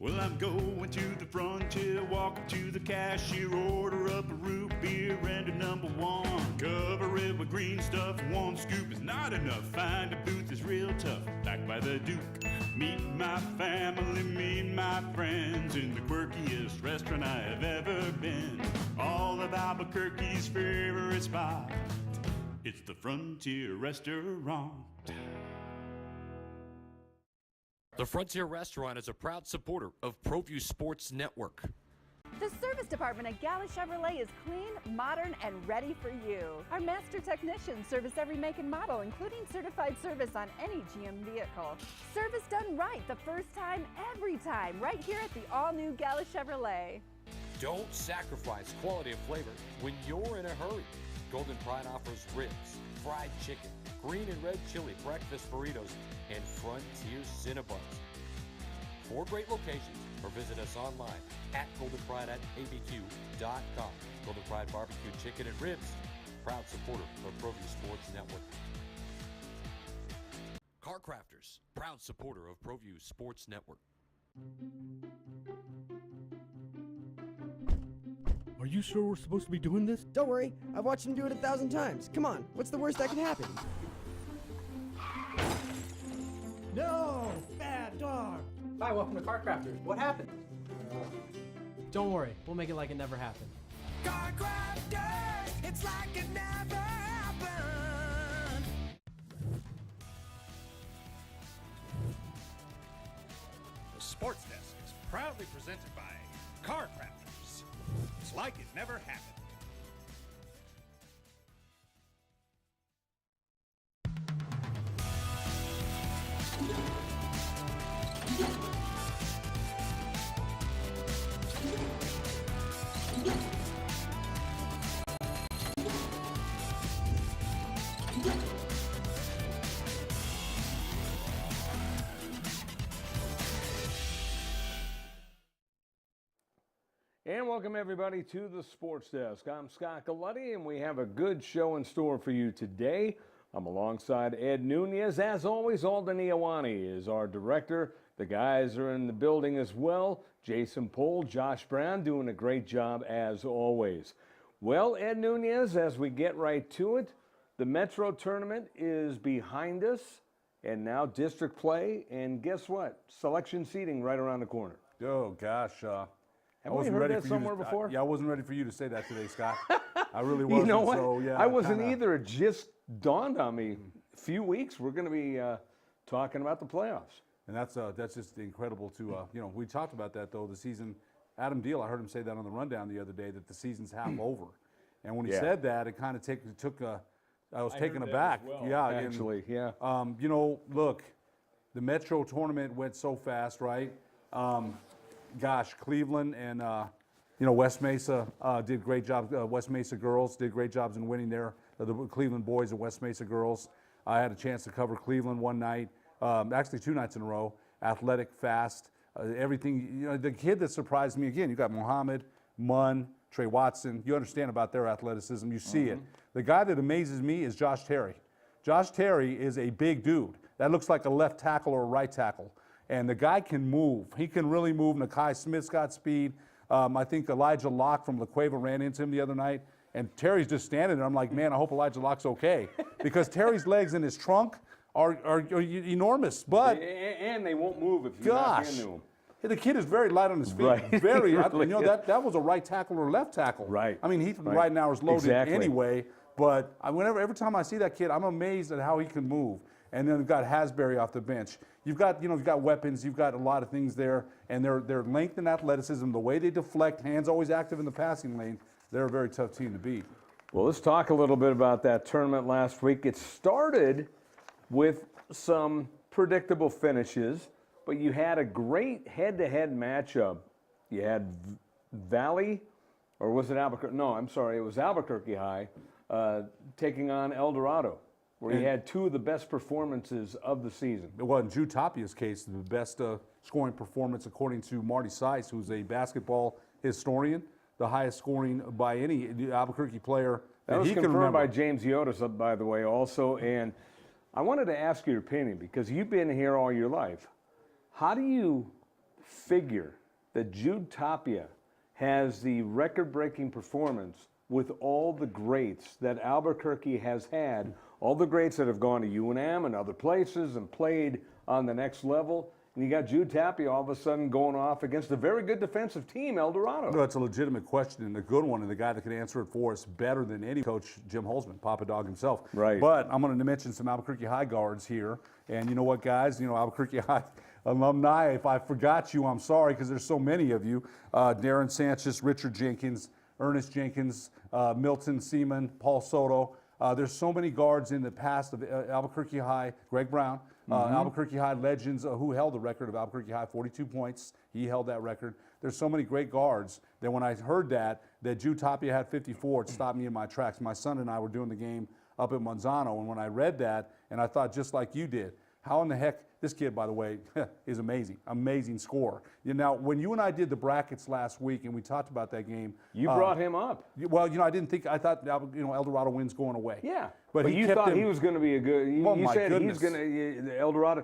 Well, I'm going to the frontier, walking to the cashier, order up a root beer and a number one. Cover it with green stuff, one scoop is not enough. Find a booth is real tough, back by the Duke. Meet my family, meet my friends in the quirkiest restaurant I have ever been. All of Albuquerque's favorite spot, it's the Frontier Restaurant. The Frontier Restaurant is a proud supporter of Proview Sports Network. The service department at Gala Chevrolet is clean, modern, and ready for you. Our master technicians service every make and model, including certified service on any GM vehicle. Service done right the first time, every time, right here at the all-new Gala Chevrolet. Don't sacrifice quality and flavor when you're in a hurry. Golden Pride offers ribs, fried chicken, green and red chili breakfast burritos, and Frontier Cinnabons. 4 great locations, or visit us online at goldenpride@abq.com. Golden Pride Barbecue Chicken and Ribs, proud supporter of Proview Sports Network. Car Crafters, proud supporter of Proview Sports Network. Are you sure we're supposed to be doing this? Don't worry, I've watched him do it 1,000 times. Come on, what's the worst that can happen? No! Bad dog! Hi, welcome to Car Crafters. What happened? Don't worry, we'll make it like it never happened. Car Crafters, it's like it never happened. The Sports Desk is proudly presented by Car Crafters. It's like it never happened. And welcome everybody to the Sports Desk. I'm Scott Galletti, and we have a good show in store for you today. I'm alongside Ed Nunez. As always, Alden Iowani is our director. The guys are in the building as well. Jason Pohl, Josh Brown doing a great job as always. Well, Ed Nunez, as we get right to it, the Metro tournament is behind us, and now district play. And guess what? Selection seating right around the corner. Oh, gosh. Have we heard that somewhere before? Yeah, I wasn't ready for you to say that today, Scott. I really wasn't. You know what? So, yeah, I wasn't either. It just dawned on me. A few weeks, we're going to be talking about the playoffs. And that's just incredible to, we talked about that, though, the season. Adam Deal, I heard him say that on the rundown the other day, that the season's half over. And when he said that, it kind of I was taken aback. Well, yeah, actually, yeah. Look, the Metro tournament went so fast, right? Gosh, Cleveland and West Mesa did great jobs. West Mesa girls did great jobs in winning there. The Cleveland boys and West Mesa girls. I had a chance to cover Cleveland one night, actually 2 nights in a row. Athletic, fast, everything. The kid that surprised me again. You got Muhammad, Munn, Trey Watson. You understand about their athleticism. You see it. The guy that amazes me is Josh Terry. Josh Terry is a big dude. That looks like a left tackle or a right tackle. And the guy can move. He can really move. Nakai Smith's got speed. I think Elijah Locke from La Cueva ran into him the other night. And Terry's just standing there. I'm like, man, I hope Elijah Locke's okay. Because Terry's legs and his trunk are enormous. But and they won't move if you're not into them. The kid is very light on his feet. Right. Very. That was a right tackle or left tackle. Right. I mean, he right now is loaded anyway. But every time I see that kid, I'm amazed at how he can move. And then we've got Hasbury off the bench. You've got weapons. You've got a lot of things there, and their length and athleticism, the way they deflect, hands always active in the passing lane. They're a very tough team to beat. Well, let's talk a little bit about that tournament last week. It started with some predictable finishes, but you had a great head-to-head matchup. You had Valley, or was it Albuquerque? No, I'm sorry, it was Albuquerque High taking on El Dorado, where he had 2 of the best performances of the season. Well, in Drew Tapia's case, the best scoring performance, according to Marty Seiss, who's a basketball historian, the highest scoring by any Albuquerque player that was he can confirmed remember. by James Yotis, by the way, also. And I wanted to ask your opinion, because you've been here all your life. How do you figure that Jude Tapia has the record-breaking performance with all the greats that Albuquerque has had, all the greats that have gone to UNM and other places and played on the next level. And you got Jude Tapia all of a sudden going off against a very good defensive team, El Dorado. No, it's a legitimate question and a good one, and the guy that can answer it for us better than any coach, Jim Holzman, Papa Dog himself. Right. But I'm going to mention some Albuquerque High guards here. And you know what, guys? You know, Albuquerque High alumni, if I forgot you, I'm sorry, because there's so many of you. Darren Sanchez, Richard Jenkins, Ernest Jenkins, Milton Seaman, Paul Soto. There's so many guards in the past of Albuquerque High. Greg Brown, Albuquerque High legends who held the record of Albuquerque High, 42 points. He held that record. There's so many great guards that when I heard that Jude Tapia had 54, it stopped me in my tracks. My son and I were doing the game up at Monzano, and when I read that, and I thought just like you did, how in the heck, this kid, by the way, is amazing scorer. Now, when you and I did the brackets last week and we talked about that game. You brought him up. Well, you know, I thought, you know, El Dorado wins going away. Yeah. But you thought he was going to be a good, you my said goodness. he's going to, El Dorado,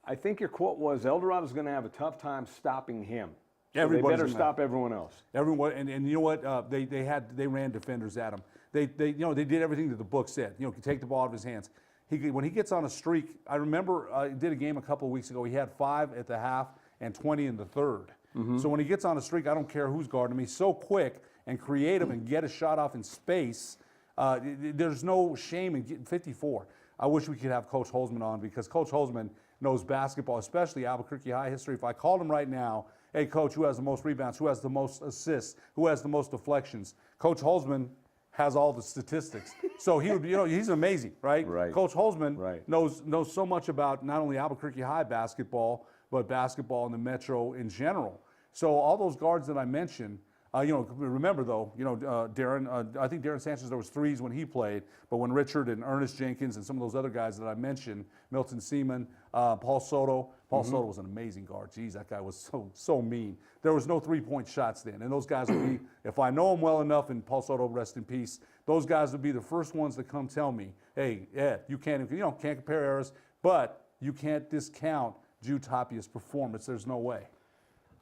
I think your quote was, El Dorado's going to have a tough time stopping him. So they better stop everyone else. Everyone, and you know what? They ran defenders at him. They did everything that the book said. You know, take the ball out of his hands. When he gets on a streak, I remember he did a game a couple of weeks ago. He had 5 at the half and 20 in the third. So when he gets on a streak, I don't care who's guarding him. He's so quick and creative and get a shot off in space. There's no shame in getting 54. I wish we could have Coach Holzman on because Coach Holzman knows basketball, especially Albuquerque High history. If I called him right now, hey, Coach, who has the most rebounds? Who has the most assists? Who has the most deflections? Coach Holzman has all the statistics. So he would, you know, he's amazing, right? Right. Coach Holzman knows so much about not only Albuquerque High basketball, but basketball in the Metro in general. So all those guards that I mentioned, you know, remember though, you know, Darren, I think Darren Sanchez, there was threes when he played, but when Richard and Ernest Jenkins and some of those other guys that I mentioned, Milton Seaman, Paul Soto was an amazing guard. Geez, that guy was so mean. There was no three-point shots then, and those guys would be, if I know them well enough, and Paul Soto, rest in peace, those guys would be the first ones to come tell me, hey, Ed, you can't compare errors, but you can't discount Jude Tapia's performance. There's no way.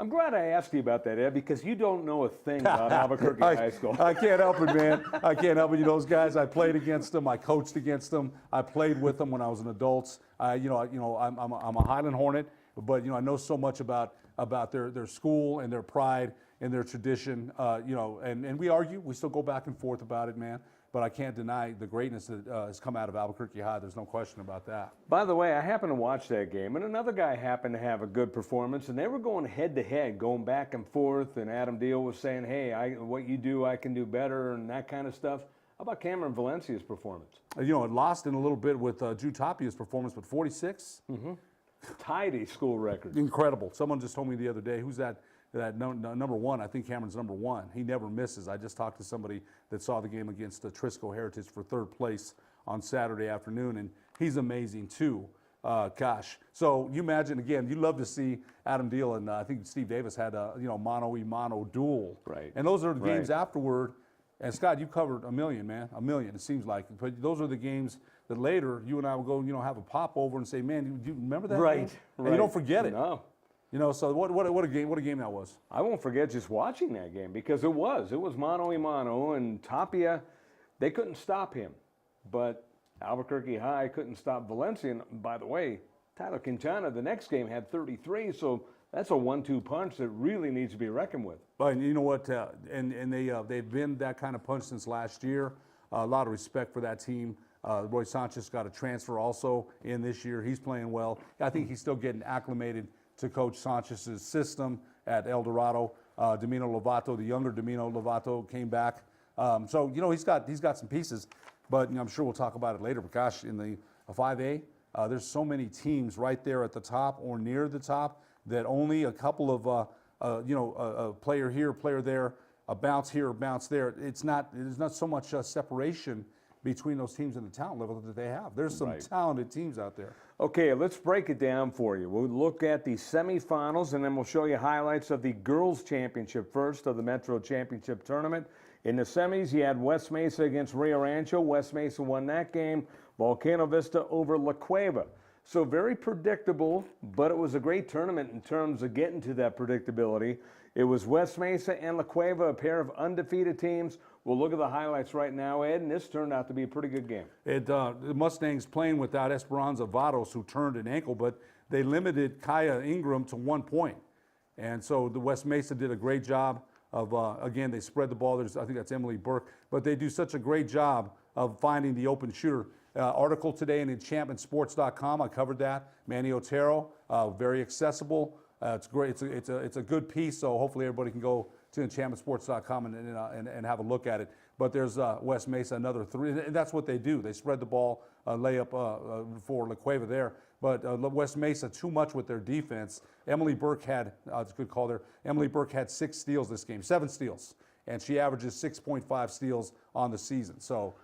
I'm glad I asked you about that, Ed, because you don't know a thing about Albuquerque High School. I can't help it, man. I can't help it. You know, those guys, I played against them. I coached against them. I played with them when I was an adult. I'm a Highland Hornet, but, you know, I know so much about their school and their pride and their tradition, you know, and we argue. We still go back and forth about it, man. But I can't deny the greatness that has come out of Albuquerque High. There's no question about that. By the way, I happened to watch that game, and another guy happened to have a good performance, and they were going head-to-head, going back and forth, and Adam Deal was saying, hey, what you do, I can do better, and that kind of stuff. How about Cameron Valencia's performance? You know, it lost in a little bit with Jude Tapia's performance, but 46? Tied a school record. Incredible. Someone just told me the other day, who's that number one? I think Cameron's number one. He never misses. I just talked to somebody that saw the game against Trisco Heritage for third place on Saturday afternoon, and he's amazing too. Gosh. So you imagine, again, you love to see Adam Deal, and I think Steve Davis had a mano-a-mano duel. Right. And those are the games afterward. And Scott, you covered a million, man. A million, it seems like. But those are the games that later you and I will go, you know, have a pop over and say, man, do you remember that game? Right. And you don't forget it. No. You know, so what a game that was. I won't forget just watching that game because it was mano-a-mano, and Tapia, they couldn't stop him. But Albuquerque High couldn't stop Valencia. And by the way, Tyler Quintana, the next game, had 33, so that's a 1-2 punch that really needs to be reckoned with. But you know what, they've been that kind of punch since last year. A lot of respect for that team. Roy Sanchez got a transfer also in this year. He's playing well. I think he's still getting acclimated to Coach Sanchez's system at El Dorado. Domino Lovato, the younger Domino Lovato, came back. So, you know, he's got some pieces, but you know, I'm sure we'll talk about it later. But gosh, in the 5A, there's so many teams right there at the top or near the top that only a couple of, a player here, player there, a bounce here, a bounce there. There's not so much separation between those teams and the talent level that they have. There's some talented teams out there. Okay, let's break it down for you. We'll look at the semifinals, and then we'll show you highlights of the girls' championship first of the Metro Championship Tournament. In the semis, you had West Mesa against Rio Rancho. West Mesa won that game. Volcano Vista over La Cueva. So very predictable, but it was a great tournament in terms of getting to that predictability. It was West Mesa and La Cueva, a pair of undefeated teams. We'll look at the highlights right now, Ed, and this turned out to be a pretty good game. The Mustangs playing without Esperanza Vados, who turned an ankle, but they limited Kaya Ingram to 1 point. And so the West Mesa did a great job of, again, they spread the ball. I think that's Emily Burke, but they do such a great job of finding the open shooter. Article today in enchantmentsports.com, I covered that. Manny Otero, very accessible. It's great. It's a good piece, so hopefully everybody can go to enchantmentsports.com and have a look at it. But there's West Mesa, another three. And that's what they do. They spread the ball, layup for La Cueva there. But West Mesa, too much with their defense. Emily Burke had, it's a good call there, Emily Burke had 6 steals this game, 7 steals. And she averages 6.5 steals on the season. So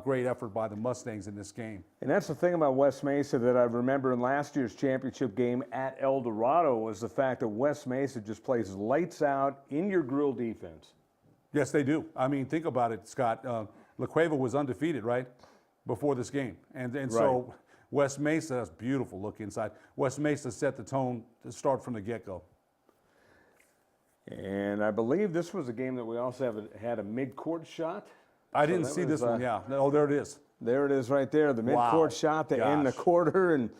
great effort by the Mustangs in this game. And that's the thing about West Mesa that I remember in last year's championship game at El Dorado was the fact that West Mesa just plays lights out in your grill defense. Yes, they do. I mean, think about it, Scott. La Cueva was undefeated, right, before this game. And right. So West Mesa, that's beautiful look inside. West Mesa set the tone to start from the get-go. And I believe this was a game that we also had a mid-court shot. I didn't see this one, yeah. Oh, there it is. There it is right there, the mid-court shot to end the quarter. And,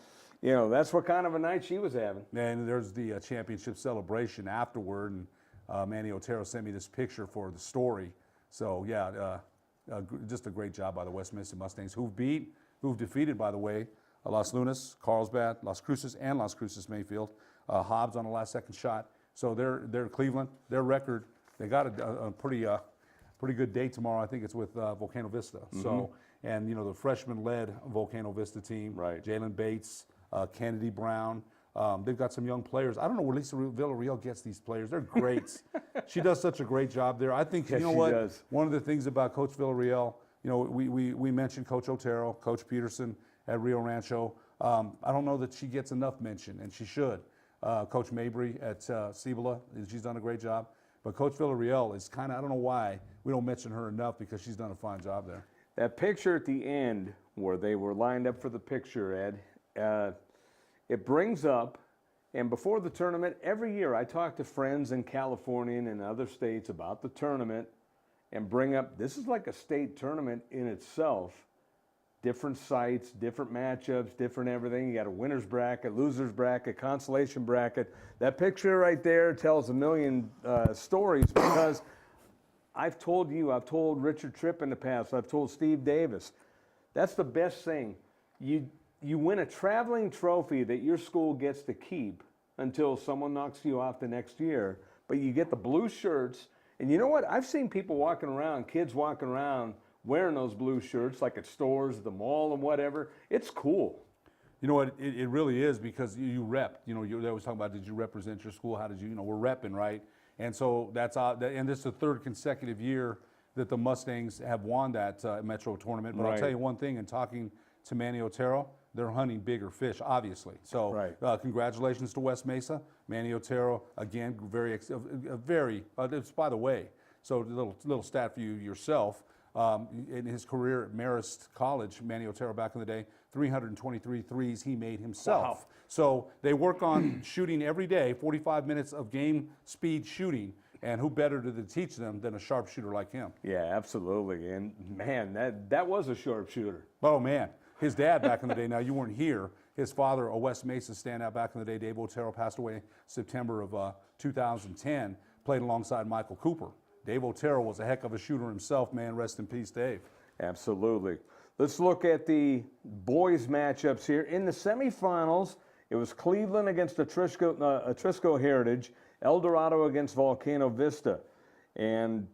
you know, that's what kind of a night she was having. And there's the championship celebration afterward. And Manny Otero sent me this picture for the story. So, yeah, just a great job by the West Mesa Mustangs, who've defeated, by the way, Las Lunas, Carlsbad, Las Cruces, and Las Cruces Mayfield. Hobbs on the last-second shot. So they're Cleveland. Their record, they got a pretty good day tomorrow. I think it's with Volcano Vista. Mm-hmm. So, and you know, the freshman-led Volcano Vista team, right? Jalen Bates, Kennedy Brown. They've got some young players. I don't know where Lisa Villarreal gets these players. They're great. She does such a great job there. I think, yes, you know what? Does. One of the things about Coach Villarreal, you know, we mentioned Coach Otero, Coach Peterson at Rio Rancho. I don't know that she gets enough mention, and she should. Coach Mabry at Cibola, she's done a great job. But Coach Villarreal is kind of, I don't know why we don't mention her enough, because she's done a fine job there. That picture at the end where they were lined up for the picture, Ed, it brings up, and before the tournament, every year I talk to friends in California and in other states about the tournament and bring up, this is like a state tournament in itself. Different sites, different matchups, different everything. You got a winner's bracket, loser's bracket, consolation bracket. That picture right there tells a million stories, because I've told Richard Tripp in the past, I've told Steve Davis, that's the best thing. You win a traveling trophy that your school gets to keep until someone knocks you off the next year, but you get the blue shirts. And you know what? I've seen people walking around, kids walking around, wearing those blue shirts, like at stores, the mall, and whatever. It's cool. You know what? It really is, because you rep. You know, they always talk about, did you represent your school? How did you? You know, we're repping, right? And so and this is the 3rd consecutive year that the Mustangs have won that Metro tournament. But right. I'll tell you one thing: in talking to Manny Otero, they're hunting bigger fish, obviously. So right. Congratulations to West Mesa. Manny Otero, again, very. By the way, so a little stat for you yourself. In his career at Marist College, Manny Otero back in the day, 323 threes he made himself. Wow. So they work on shooting every day, 45 minutes of game speed shooting, and who better to teach them than a sharpshooter like him? Yeah, absolutely. And man, that was a sharpshooter. Oh man, his dad back in the day, now you weren't here, his father, a West Mesa standout back in the day, Dave Otero, passed away September of 2010, played alongside Michael Cooper. Dave Otero was a heck of a shooter himself, man. Rest in peace, Dave. Absolutely. Let's look at the boys' matchups here. In the semifinals, it was Cleveland against Atrisco Heritage, El Dorado against Volcano Vista. And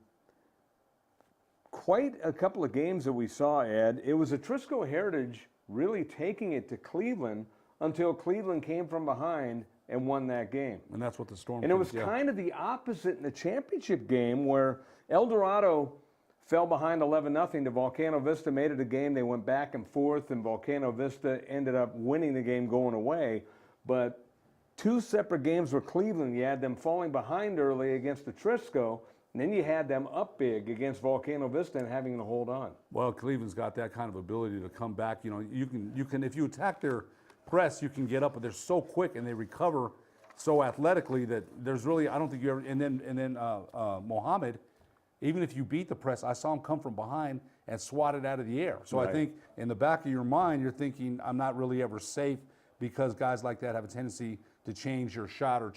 quite a couple of games that we saw, Ed. It was Atrisco Heritage really taking it to Cleveland until Cleveland came from behind and won that game. And that's what the Storm And it was kind of the opposite in the championship game, where El Dorado fell behind 11-0 to Volcano Vista, made it a game. They went back and forth, and Volcano Vista ended up winning the game going away. But 2 separate games were Cleveland. You had them falling behind early against Atrisco, and then you had them up big against Volcano Vista and having to hold on. Well, Cleveland's got that kind of ability to come back. You know, you can if you attack their press, you can get up, but they're so quick and they recover so athletically that there's really, I don't think you ever, and then Mohammed, even if you beat the press, I saw him come from behind and swat it out of the air. So I think in the back of your mind, you're thinking, I'm not really ever safe, because guys like that have a tendency to change your shot or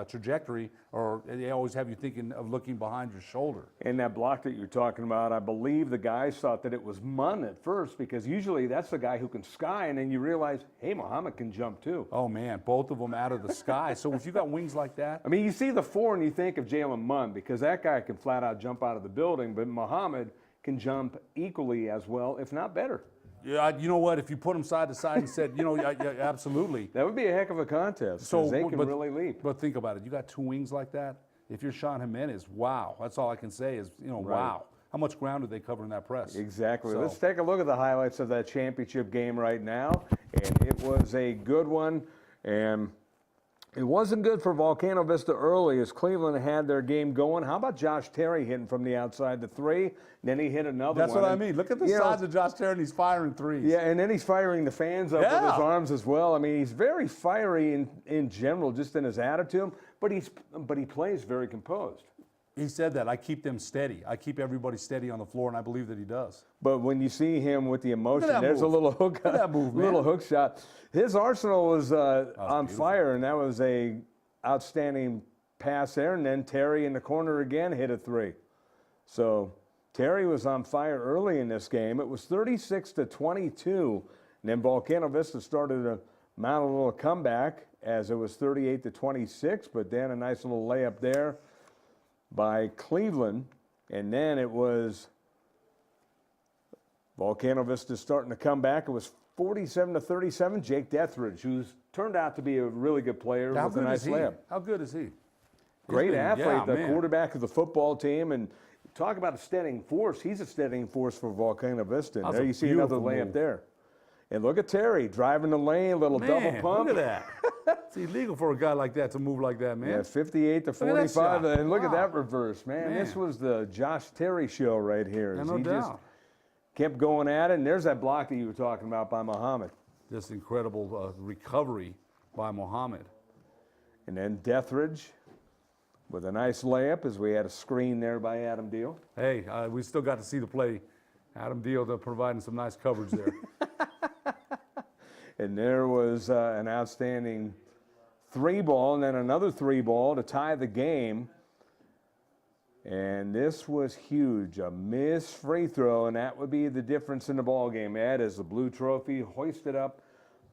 trajectory, or they always have you thinking of looking behind your shoulder. And that block that you're talking about, I believe the guys thought that it was Munn at first, because usually that's the guy who can sky, and then you realize, hey, Muhammad can jump too. Oh man, both of them out of the sky. So if you got wings like that, I mean, you see the 4 and you think of Jalen Munn, because that guy can flat out jump out of the building, but Muhammad can jump equally as well, if not better. yeah, you know what? If you put them side to side and said, yeah, absolutely. That would be a heck of a contest, because they can really leap. But think about it. You got 2 wings like that. If you're Sean Jimenez, wow. That's all I can say is, wow. How much ground did they cover in that press? Exactly. So, Let's take a look at the highlights of that championship game right now. And it was a good one. And it wasn't good for Volcano Vista early as Cleveland had their game going. How about Josh Terry hitting from the outside the 3? Then he hit another one. That's what I mean. Look at the size of Josh Terry, and he's firing 3s. Yeah, and then he's firing the fans up with his arms as well. I mean, he's very fiery in general, just in his attitude, but he plays very composed. He said that. I keep them steady. I keep everybody steady on the floor, and I believe that he does. But when you see him with the emotion, there's move. a little hook, Look at that move, man. little hook shot. His arsenal was on fire, and that was a outstanding pass there. And then Terry in the corner again hit a 3. So Terry was on fire early in this game. It was 36-22, and then Volcano Vista started to mount a little comeback as it was 38-26. But then a nice little layup there by Cleveland, and then it was Volcano Vista starting to come back. It was 47-37. Jake Dethridge, who's turned out to be a really good player with a nice layup. How good is he? Great athlete, yeah, the man. quarterback of the football team, and talk about a steadying force. He's a steadying force for Volcano Vista. And That's there a you see another beautiful layup move. there. And look at Terry driving the lane, little double pump. Look at that. It's illegal for a guy like that to move like that, man. Yeah, 58-45, shot. and look at Wow. that reverse, man. This was the Josh Terry show right here. Yeah, as no he just doubt. kept going at it, and there's that block that you were talking about by Muhammad. Just incredible recovery by Muhammad. And then Dethridge with a nice layup, as we had a screen there by Adam Deal. Hey, we still got to see the play. Adam Deal providing some nice coverage there. And there was an outstanding 3-ball, and then another 3-ball to tie the game. And this was huge, a missed free throw, and that would be the difference in the ball game. Ed, as the blue trophy hoisted up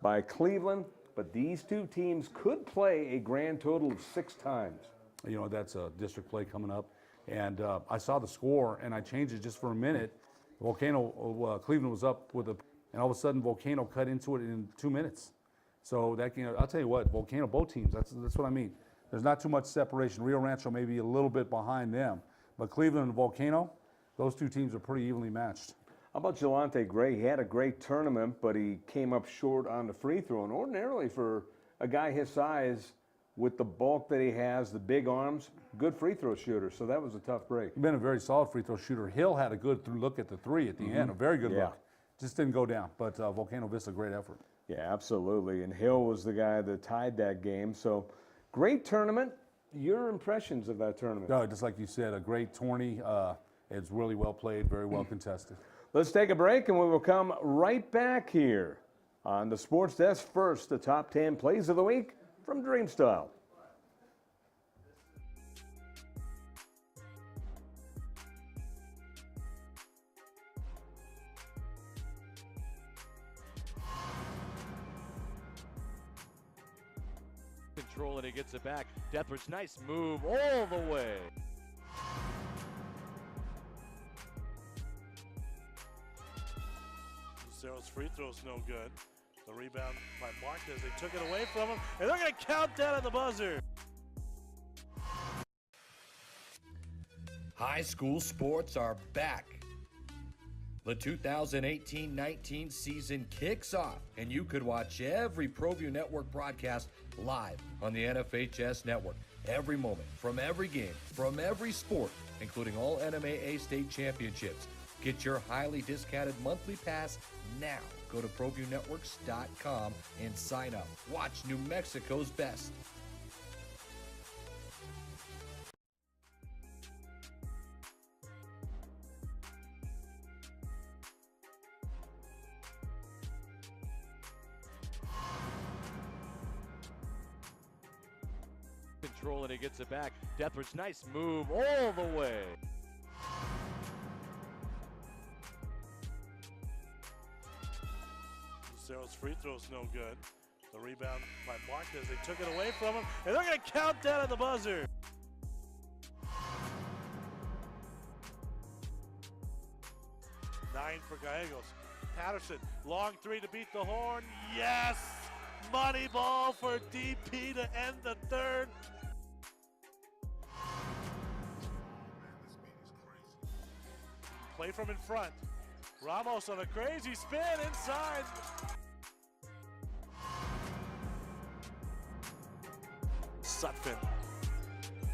by Cleveland, but these two teams could play a grand total of 6 times. You know, that's a district play coming up. And I saw the score, and I changed it just for a minute. Cleveland was up with and all of a sudden Volcano cut into it in 2 minutes. So that, I'll tell you what, Volcano, both teams, that's what I mean. There's not too much separation. Rio Rancho may be a little bit behind them, but Cleveland and Volcano, those two teams are pretty evenly matched. How about Jelante Gray? He had a great tournament, but he came up short on the free throw. And ordinarily for a guy his size, with the bulk that he has, the big arms, good free throw shooter. So that was a tough break. He's been a very solid free throw shooter. Hill had a good look at the 3 at the end, a very good look. Just didn't go down, but Volcano Vista, great effort. Yeah, absolutely. And Hill was the guy that tied that game. So great tournament. Your impressions of that tournament? No, just like you said, a great tourney. It's really well played, very well contested. Let's take a break, and we will come right back here on the Sports Desk. First, the top 10 plays of the week from Dreamstyle. Control, and he gets it back. Dethridge, nice move all the way. Lucero's free throw's no good. The rebound by Marquez. They took it away from him, and they're going to count down at the buzzer. High school sports are back. The 2018-19 season kicks off, and you could watch every Proview Network broadcast live on the NFHS Network. Every moment, from every game, from every sport, including all NMAA state championships. Get your highly discounted monthly pass now Go to ProviewNetworks.com and sign up. Watch New Mexico's best. Control and he gets it back. Deathridge, nice move all the way. Lucero's free throw's no good. The rebound by Marquez. They took it away from him, and they're going to count down at the buzzer. Nine for Gallegos. Patterson, long three to beat the horn. Yes! Money ball for DP to end the third. Play from in front. Ramos on a crazy spin inside. Sutphin.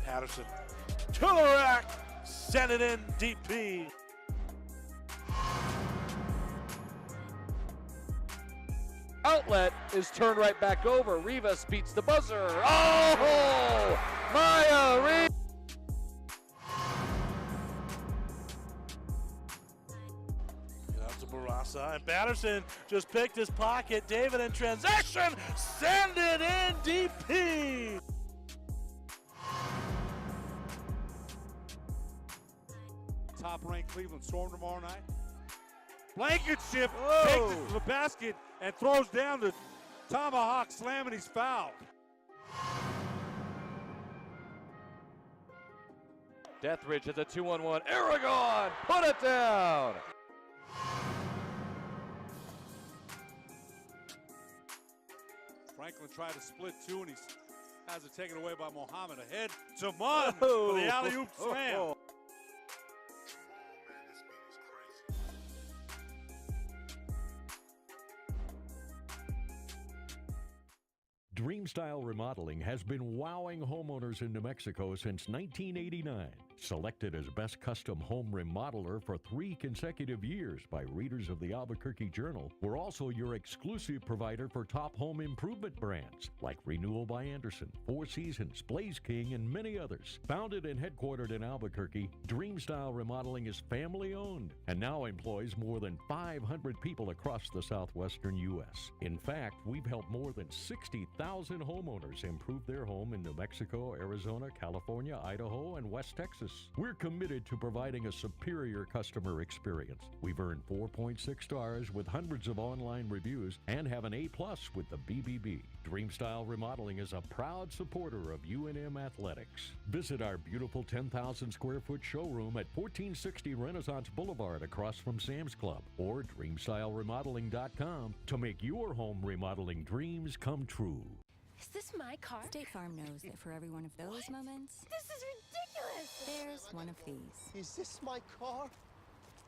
Patterson to the rack. Send it in, DP. Outlet is turned right back over. Rivas beats the buzzer. Oh! Maya Rivas! Out to Barasa, and Patterson just picked his pocket. David in transition. Send it in, DP. Top-ranked Cleveland Storm tomorrow night. Blankenship Whoa. takes it to the basket and throws down the tomahawk slam, and he's fouled. Deathridge has a 2-on-1. Aragon, put it down. Franklin tried to split two, and he has it taken away by Mohammed. Ahead to Munn for the alley-oop slam. Dreamstyle Remodeling has been wowing homeowners in New Mexico since 1989. Selected as Best Custom Home Remodeler for 3 consecutive years by readers of the Albuquerque Journal, we're also your exclusive provider for top home improvement brands like Renewal by Anderson, Four Seasons, Blaze King, and many others. Founded and headquartered in Albuquerque, Dreamstyle Remodeling is family-owned and now employs more than 500 people across the southwestern U.S. In fact, we've helped more than 60,000 homeowners improve their home in New Mexico, Arizona, California, Idaho, and West Texas. We're committed to providing a superior customer experience. We've earned 4.6 stars with hundreds of online reviews and have an A+ with the BBB. Dreamstyle Remodeling is a proud supporter of UNM Athletics. Visit our beautiful 10,000 square foot showroom at 1460 Renaissance Boulevard across from Sam's Club, or dreamstyleremodeling.com to make your home remodeling dreams come true. Is this my car? State Farm knows that for every one of those moments, This is ridiculous! there's one of these. Is this my car?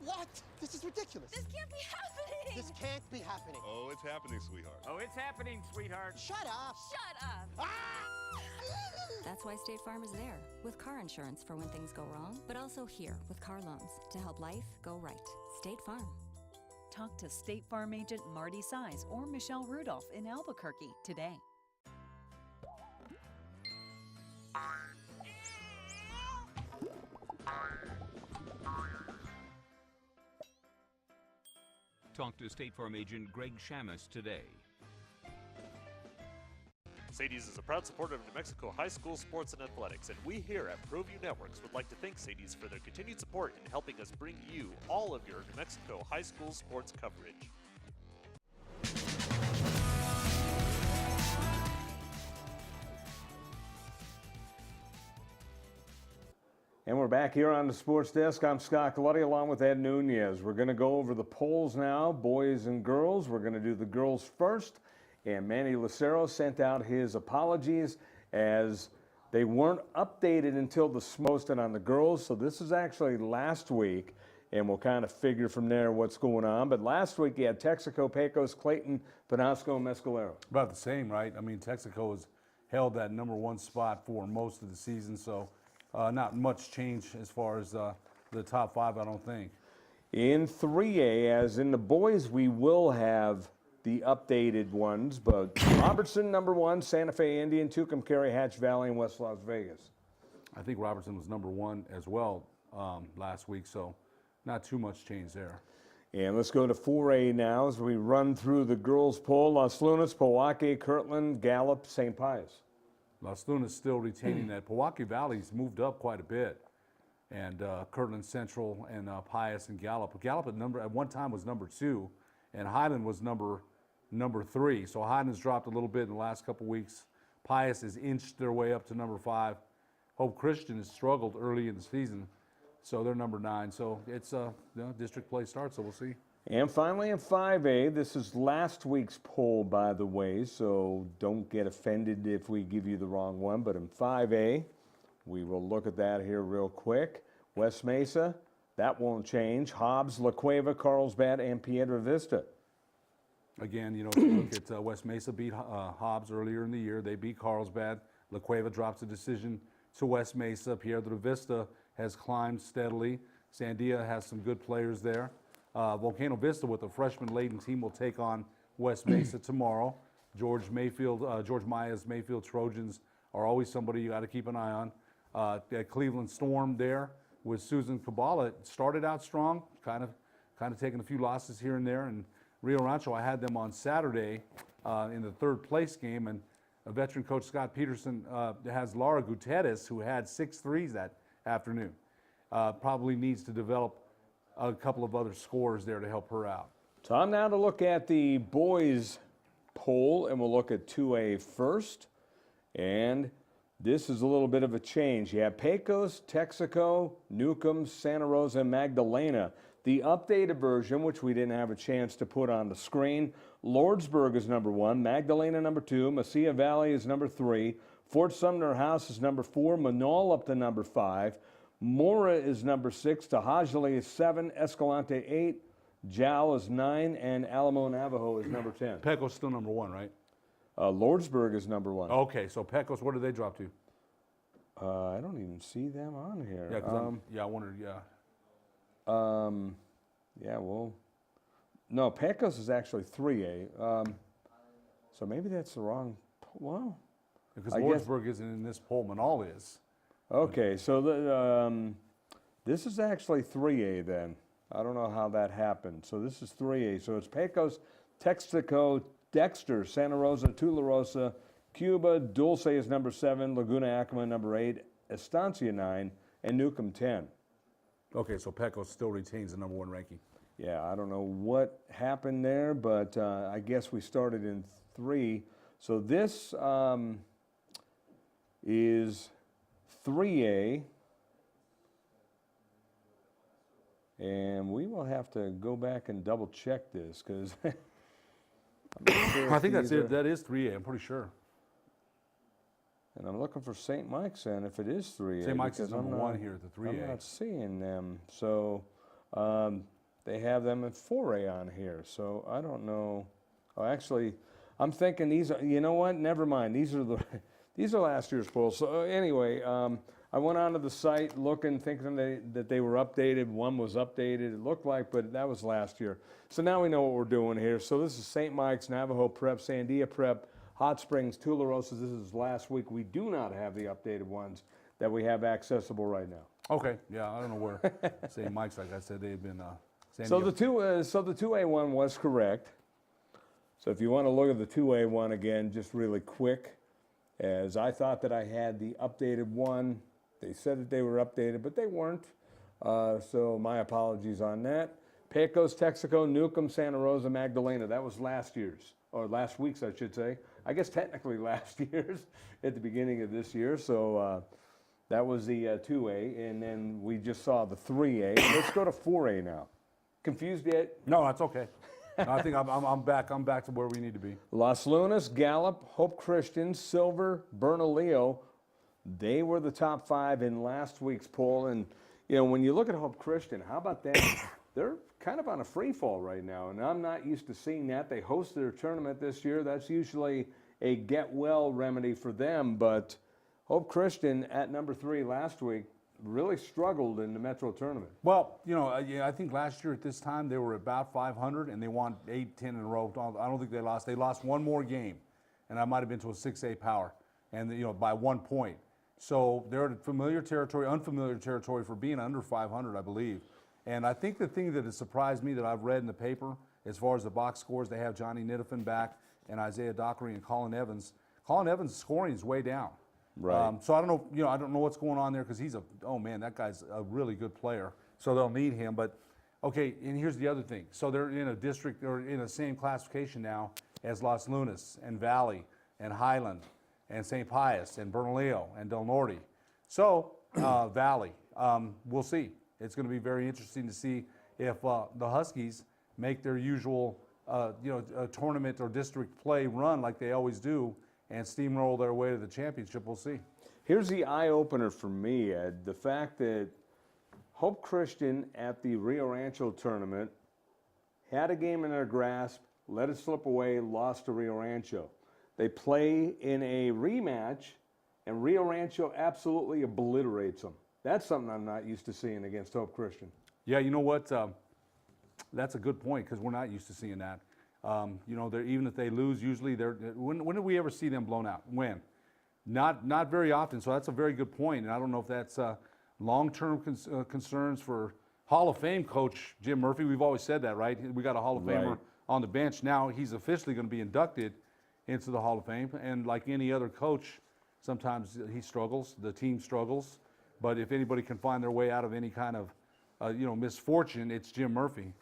What? This is ridiculous. This can't be happening! This can't be happening. Oh, it's happening, sweetheart. Oh, it's happening, sweetheart. Shut up. Shut up! That's why State Farm is there, with car insurance for when things go wrong, but also here with car loans to help life go right. State Farm. Talk to State Farm agent Marty Size or Michelle Rudolph in Albuquerque today. Talk to State Farm agent Greg Shamus today. Sadie's is a proud supporter of New Mexico high school sports and athletics, and we here at Proview Networks would like to thank Sadie's for their continued support in helping us bring you all of your New Mexico high school sports coverage. And we're back here on the Sports Desk. I'm Scott Galletti along with Ed Nunez. We're going to go over the polls now, boys and girls. We're going to do the girls first. And Manny Lucero sent out his apologies as they weren't updated until the posted on the girls. So this is actually last week, and we'll kind of figure from there what's going on. But last week you had Texaco, Pecos, Clayton, Penasco, and Mescalero. About the same, right? I mean, Texaco has held that #1 spot for most of the season, so not much change as far as the top 5, I don't think. In 3A, as in the boys, we will have the updated ones, but Robertson, number 1, Santa Fe Indian, Tucumcari, Hatch Valley, and West Las Vegas. I think Robertson was number 1 as well last week, so not too much change there. And let's go to 4A now as we run through the girls' poll. Las Lunas, Powahki, Kirtland, Gallup, St. Pius. Las Lunas still retaining that. Powahki Valley's moved up quite a bit. And Kirtland Central and Pius and Gallup. Gallup at one time was number 2, and Highland was number 3. So Highland's dropped a little bit in the last couple weeks. Pius has inched their way up to number 5. Hope Christian has struggled early in the season, so they're number 9. So it's district play starts, so we'll see. And finally in 5A, this is last week's poll, by the way, so don't get offended if we give you the wrong one. But in 5A, we will look at that here real quick. West Mesa, that won't change. Hobbs, La Cueva, Carlsbad, and Piedra Vista. Again, if you look at West Mesa beat Hobbs earlier in the year. They beat Carlsbad. La Cueva drops a decision to West Mesa. Piedra Vista has climbed steadily. Sandia has some good players there. Volcano Vista, with a freshman-laden team, will take on West Mesa tomorrow. George Maya's Mayfield Trojans are always somebody you got to keep an eye on. Cleveland Storm there with Susan Cabala started out strong, kind of taking a few losses here and there. And Rio Rancho, I had them on Saturday in the 3rd place game, and veteran coach Scott Peterson has Laura Gutierrez, who had 6 threes that afternoon. Probably needs to develop a couple of other scores there to help her out. Time now to look at the boys poll, and we'll look at 2A first. And this is a little bit of a change. You have Pecos, Texaco, Newcomb, Santa Rosa, and Magdalena. The updated version, which we didn't have a chance to put on the screen, Lordsburg is number 1, Magdalena number 2, Mesilla Valley is number 3, Fort Sumner House is number 4, Manal up to number 5, Mora is number 6, Tahajali is 7, Escalante 8, Jal is 9, and Alamo Navajo is number 10. Pecos still number 1, right? Lordsburg is number 1. Okay, so Pecos, what did they drop to? I don't even see them on here. Yeah, I wondered, yeah. Yeah, well, no, Pecos is actually 3A. So maybe that's the wrong, well. Because Lordsburg isn't in this poll, Manal is. Okay, so this is actually 3A then. I don't know how that happened. So this is 3A. So it's Pecos, Texaco, Dexter, Santa Rosa, Tularosa, Cuba, Dulce is number 7, Laguna Acoma number 8, Estancia 9, and Newcomb 10. Okay, so Pecos still retains the number 1 ranking. Yeah, I don't know what happened there, but I guess we started in 3. So this is 3A. And we will have to go back and double check this because I think that's it. That is 3A, I'm pretty sure. And I'm looking for St. Mike's then, if it is 3A. St. Mike's is number 1 here at the 3A. I'm not seeing them. So they have them at 4A on here. So I don't know. Oh, actually, I'm thinking these are, you know what? Never mind. These are last year's polls. So anyway, I went onto the site looking, thinking that they were updated. One was updated, it looked like, but that was last year. So now we know what we're doing here. So this is St. Mike's, Navajo Prep, Sandia Prep, Hot Springs, Tularosa. This is last week. We do not have the updated ones that we have accessible right now. Okay, yeah, I don't know where St. Mike's, like I said, they've been so the 2A one was correct. So if you want to look at the 2A one again, just really quick, as I thought that I had the updated one. They said that they were updated, but they weren't. So my apologies on that. Pecos, Texaco, Newcomb, Santa Rosa, Magdalena. That was last year's, or last week's, I should say. I guess technically last year's at the beginning of this year. So that was the 2A, and then we just saw the 3A. Let's go to 4A now. Confused yet? No, that's okay. No, I think I'm back to where we need to be. Los Lunas, Gallup, Hope Christian, Silver, Bernalillo. They were the top 5 in last week's poll. And, you know, when you look at Hope Christian, how about them? They're kind of on a free fall right now, and I'm not used to seeing that. They hosted their tournament this year. That's usually a get-well remedy for them. But Hope Christian at number 3 last week, really struggled in the Metro tournament. Well, yeah, I think last year at this time they were about 500 and they won 8-10 in a row. I don't think they lost. They lost one more game, and I might have been to a 6A power, and by 1 point. So they're in familiar territory, unfamiliar territory for being under 500, I believe. And I think the thing that has surprised me that I've read in the paper, as far as the box scores, they have Johnny Nittifen back and Isaiah Dockery and Colin Evans. Colin Evans' scoring is way down. Right. So I don't know, I don't know what's going on there because that guy's a really good player. So they'll need him. But okay, and here's the other thing. So they're in a district or in the same classification now as Los Lunas and Valley and Highland and St. Pius and Bernalillo and Del Norte. So Valley, we'll see. It's going to be very interesting to see if the Huskies make their usual, tournament or district play run like they always do and steamroll their way to the championship. We'll see. Here's the eye-opener for me, Ed. The fact that Hope Christian at the Rio Rancho tournament had a game in their grasp, let it slip away, lost to Rio Rancho. They play in a rematch, and Rio Rancho absolutely obliterates them. That's something I'm not used to seeing against Hope Christian. Yeah, you know what? That's a good point because we're not used to seeing that. Even if they lose, usually when did we ever see them blown out? When? Not very often. So that's a very good point. And I don't know if that's long-term concerns for Hall of Fame coach Jim Murphy. We've always said that, right? We got a Hall of Famer on the bench. Now he's officially going to be inducted into the Hall of Fame. And like any other coach, sometimes he struggles. The team struggles. But if anybody can find their way out of any kind of misfortune, it's Jim Murphy.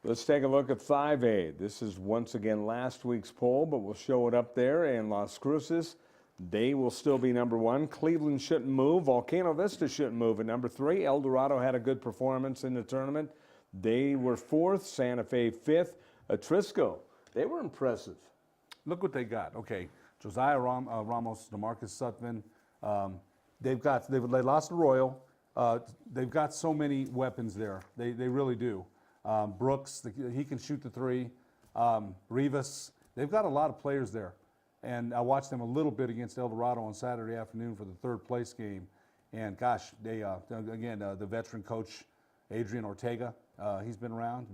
Let's take a look at 5A. This is once again last week's poll, but we'll show it up there. And Las Cruces, they will still be number 1. Cleveland shouldn't move. Volcano Vista shouldn't move at number 3. El Dorado had a good performance in the tournament. They were 4th. Santa Fe 5th. Atrisco, they were impressive. Look what they got. Okay, Josiah Ramos, DeMarcus Sutphin. They lost to Royal. They've got so many weapons there. They really do. Brooks, he can shoot the 3. Rivas, they've got a lot of players there. And I watched them a little bit against El Dorado on Saturday afternoon for the 3rd place game. And gosh, the veteran coach, Adrian Ortega, he's been around.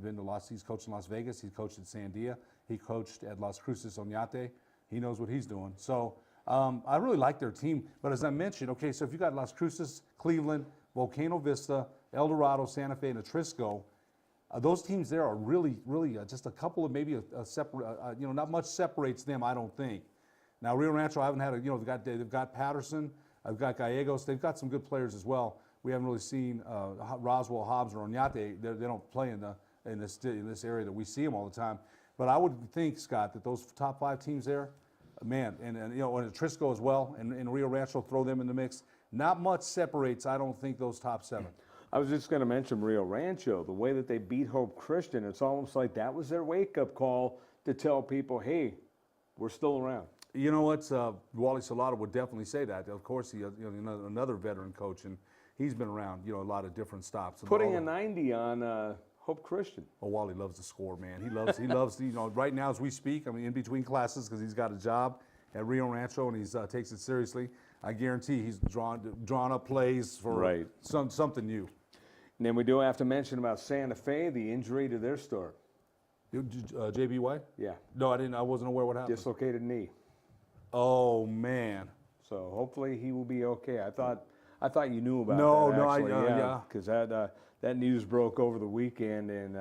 He's coached in Las Vegas. He's coached at Sandia. He coached at Las Cruces Oñate. He knows what he's doing. So I really like their team. But as I mentioned, okay, so if you got Las Cruces, Cleveland, Volcano Vista, El Dorado, Santa Fe, and Atrisco, those teams there are really just a couple of maybe a separate, not much separates them, I don't think. Now Rio Rancho, I haven't had they've got Patterson, I've got Gallegos, they've got some good players as well. We haven't really seen Roswell, Hobbs, or Oñate. They don't play in this area that we see them all the time. But I would think, Scott, that those top 5 teams there, man, and Atrisco as well, and Rio Rancho, throw them in the mix. Not much separates, I don't think, those top 7. I was just going to mention Rio Rancho, the way that they beat Hope Christian. It's almost like that was their wake-up call to tell people, hey, we're still around. You know what? Wally Salado would definitely say that. Of course, he another veteran coach, and he's been around, a lot of different stops. Putting a 90 on Hope Christian. Oh, Wally loves to score, man. He loves, right now as we speak, in between classes because he's got a job at Rio Rancho and he takes it seriously. I guarantee he's drawn up plays for something new. And then we do have to mention about Santa Fe, the injury to their star. JB White? Yeah. No, I didn't. I wasn't aware what happened. Dislocated knee. Oh man. So hopefully he will be okay. I thought you knew about that. No, actually. yeah. Because that news broke over the weekend, and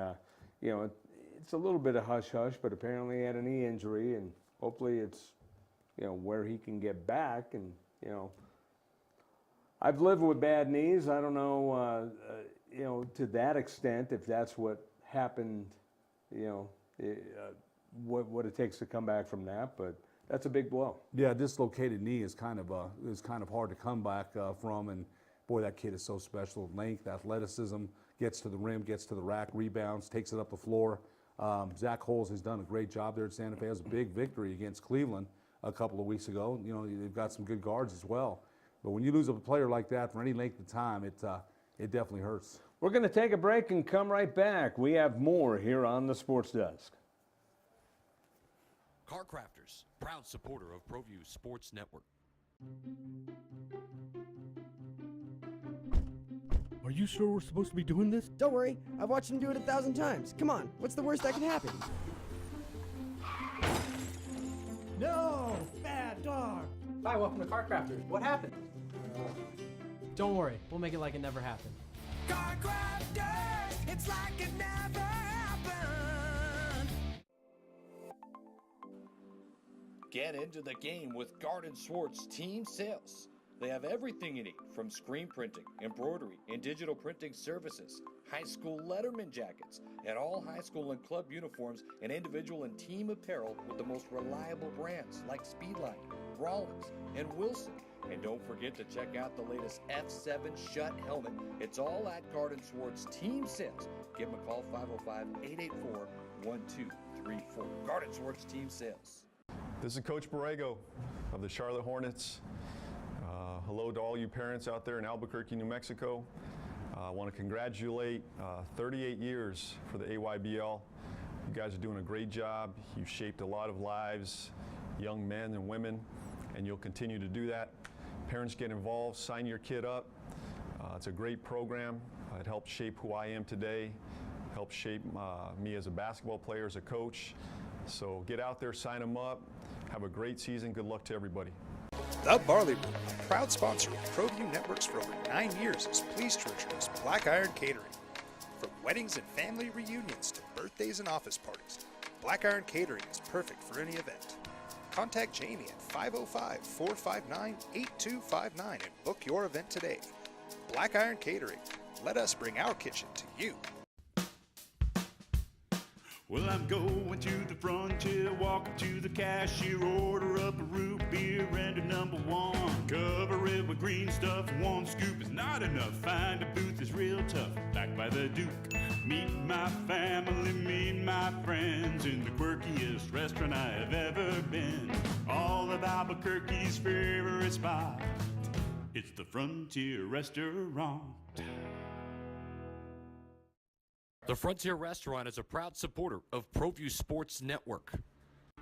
it's a little bit of hush hush, but apparently he had a knee injury, and hopefully it's where he can get back. And I've lived with bad knees. I don't know. To that extent, if that's what happened, what it takes to come back from that, but that's a big blow. Yeah, dislocated knee is kind of hard to come back from, and boy, that kid is so special. Length, athleticism, gets to the rim, gets to the rack, rebounds, takes it up the floor. Zach Holes has done a great job there at Santa Fe. It was a big victory against Cleveland a couple of weeks ago. They've got some good guards as well. But when you lose a player like that for any length of time, it definitely hurts. We're going to take a break and come right back. We have more here on the Sports Desk. Car Crafters, proud supporter of Proview Sports Network. you sure we're supposed to be doing this? Don't worry, I've watched him do it 1,000 times. Come on, what's the worst that can happen? No! Bad dog! Hi, welcome to Car Crafters. What happened? Don't worry, we'll make it like it never happened. Car crafters, it's like it never happened. Get into the game with Garden Swartz Team Sales. They have everything you need, from screen printing, embroidery, and digital printing services, high school letterman jackets, and all high school and club uniforms, and individual and team apparel with the most reliable brands like Speedline, Rollins, and Wilson. And don't forget to check out the latest F7 Shut helmet. It's all at Garden Swartz Team Sales. Give them a call, 505-884-1234. Garden Swartz Team Sales. This is Coach Borrego of the Charlotte Hornets. Hello to all you parents out there in Albuquerque, New Mexico. I want to congratulate 38 years for the AYBL. You guys are doing a great job. You've shaped a lot of lives, young men and women, and you'll continue to do that. Parents, get involved, sign your kid up. It's a great program. It helped shape who I am today, helped shape me as a basketball player, as a coach. So get out there, sign them up. Have a great season. Good luck to everybody. The Barley Room, a proud sponsor of Proview Networks for over 9 years, is pleased to introduce Black Iron Catering. From weddings and family reunions to birthdays and office parties, Black Iron Catering is perfect for any event. Contact Jamie at 505-459-8259 and book your event today. Black Iron Catering. Let us bring our kitchen to you. Well, I'm going to the frontier, walking to the cashier, order up a root beer and a number one. Cover it with green stuff, one scoop is not enough. Find a booth is real tough, back by the Duke. Meet my family, meet my friends in the quirkiest restaurant I have ever been. All of Albuquerque's favorite spot, it's the Frontier Restaurant. The Frontier Restaurant is a proud supporter of Proview Sports Network.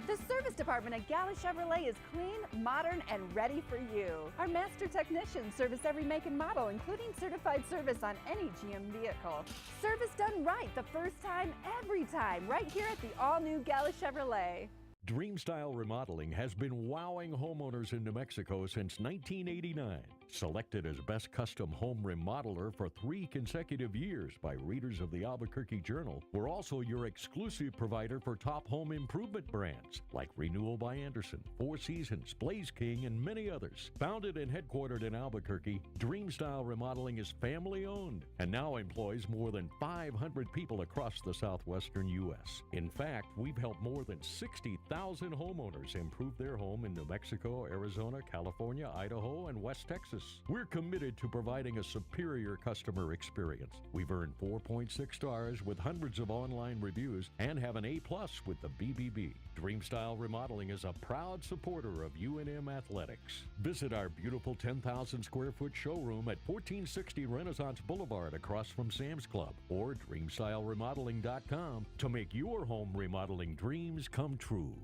The service department at Gala Chevrolet is clean, modern, and ready for you. Our master technicians service every make and model, including certified service on any GM vehicle. Service done right the first time, every time, right here at the all-new Gala Chevrolet. Dream Style Remodeling has been wowing homeowners in New Mexico since 1989. Selected as Best Custom Home Remodeler for 3 consecutive years by readers of the Albuquerque Journal, we're also your exclusive provider for top home improvement brands like Renewal by Anderson, Four Seasons, Blaze King, and many others. Founded and headquartered in Albuquerque, Dream Style Remodeling is family-owned and now employs more than 500 people across the southwestern U.S. In fact, we've helped more than 60,000 homeowners improve their home in New Mexico, Arizona, California, Idaho, and West Texas. We're committed to providing a superior customer experience. We've earned 4.6 stars with hundreds of online reviews and have an A+ with the BBB. Dreamstyle Remodeling is a proud supporter of UNM Athletics. Visit our beautiful 10,000 square foot showroom at 1460 Renaissance Boulevard across from Sam's Club, or dreamstyleremodeling.com to make your home remodeling dreams come true.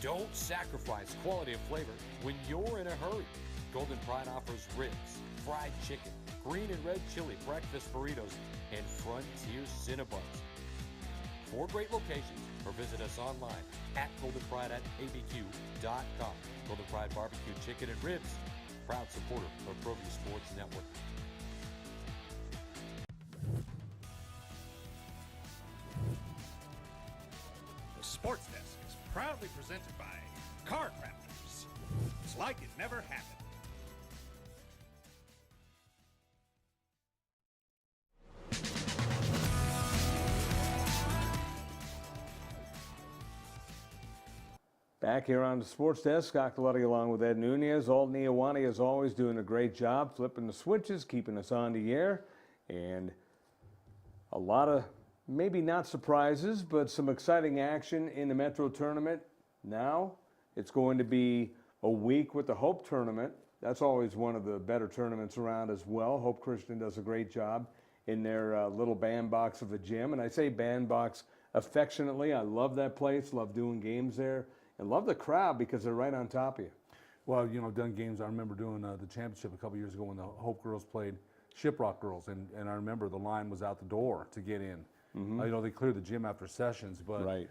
Don't sacrifice quality and flavor when you're in a hurry. Golden Pride offers ribs, fried chicken, green and red chili breakfast burritos, and Frontier Cinnabons. 4 great locations, or visit us online at goldenpride@abq.com. Golden Pride Barbecue Chicken and Ribs, proud supporter of Proview Sports Network. The Sports Desk is proudly presented by Car Crafters. It's like it never happened. Back here on the Sports Desk, Scott Galletti along with Ed Nunez. Alden Iowani is always doing a great job flipping the switches, keeping us on the air, and a lot of maybe not surprises, but some exciting action in the Metro Tournament. Now it's going to be a week with the Hope Tournament. That's always one of the better tournaments around as well. Hope Christian does a great job in their little bandbox of a gym, and I say bandbox affectionately. I love that place, love doing games there. And love the crowd because they're right on top of you. Well, you know, done games. I remember doing the championship a couple years ago when the Hope girls played Shiprock girls, and I remember the line was out the door to get in. You know, they cleared the gym after sessions, but